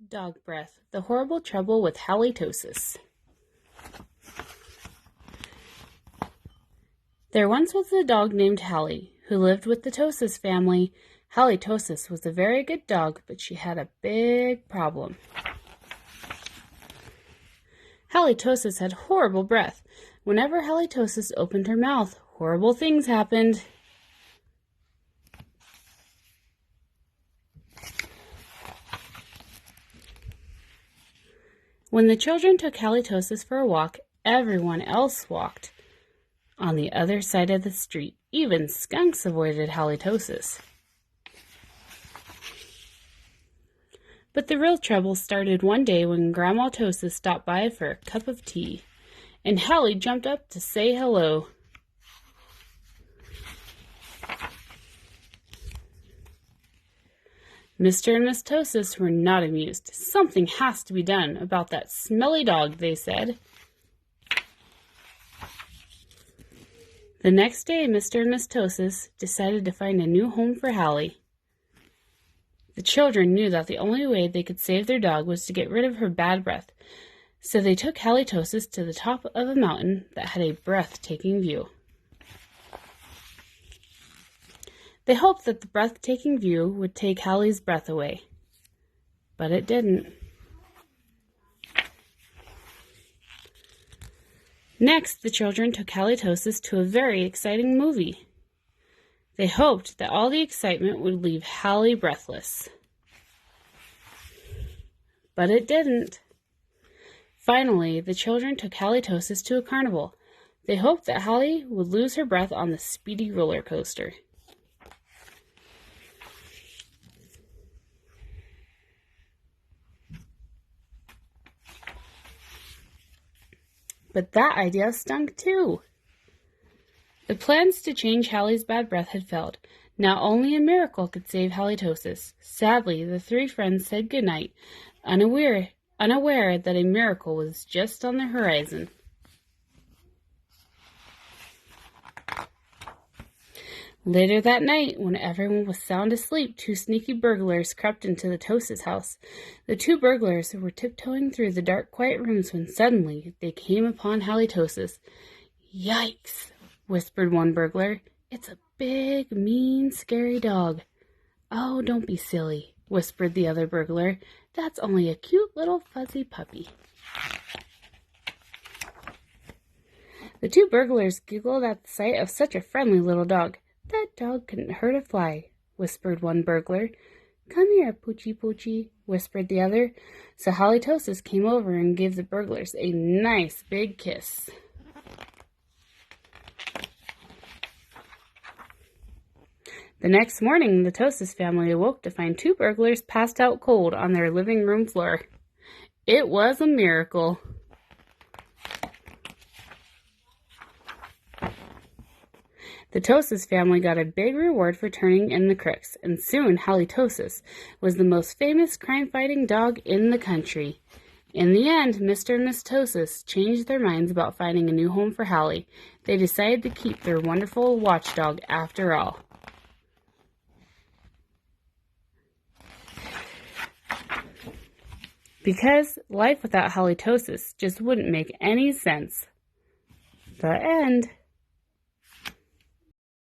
Dog breath. The horrible trouble with Hally Tosis. There once was a dog named Hally who lived with the Tosis family. Hally Tosis was a very good dog, but she had a big problem. Hally Tosis had horrible breath. Whenever Hally Tosis opened her mouth, horrible things happened. When the children took Hally Tosis for a walk, everyone else walked on the other side of the street. Even skunks avoided Hally Tosis. But the real trouble started one day when Grandma Tosis stopped by for a cup of tea, and Hally jumped up to say hello. Mr. and Miss Tosis were not amused. Something has to be done about that smelly dog, they said. The next day, Mr. and Miss Tosis decided to find a new home for Hally. The children knew that the only way they could save their dog was to get rid of her bad breath, so they took Hally Tosis to the top of a mountain that had a breathtaking view. They hoped that the breathtaking view would take Hally's breath away, but it didn't. Next, the children took Hally Tosis to a very exciting movie. They hoped that all the excitement would leave Hally breathless, but it didn't. Finally, the children took Hally Tosis to a carnival. They hoped that Hally would lose her breath on the speedy roller coaster. But that idea stunk too. The plans to change Hally's bad breath had failed. Now only a miracle could save Hally Tosis. Sadly, the three friends said goodnight, unaware that a miracle was just on the horizon. Later that night, when everyone was sound asleep, two sneaky burglars crept into the Tosis house. The two burglars were tiptoeing through the dark, quiet rooms when suddenly they came upon Hally Tosis. "Yikes!" whispered one burglar. "It's a big, mean, scary dog." "Oh, don't be silly," whispered the other burglar. "That's only a cute little fuzzy puppy." The two burglars giggled at the sight of such a friendly little dog. "That dog couldn't hurt a fly," whispered one burglar. "Come here, Poochie Poochie," whispered the other. So Hally Tosis came over and gave the burglars a nice big kiss. The next morning, the Tosis family awoke to find two burglars passed out cold on their living room floor. It was a miracle. The Tosis family got a big reward for turning in the crooks, and soon Hally Tosis was the most famous crime-fighting dog in the country. In the end, Mr. and Miss Tosis changed their minds about finding a new home for Hally. They decided to keep their wonderful watchdog after all. Because life without Hally Tosis just wouldn't make any sense. The end.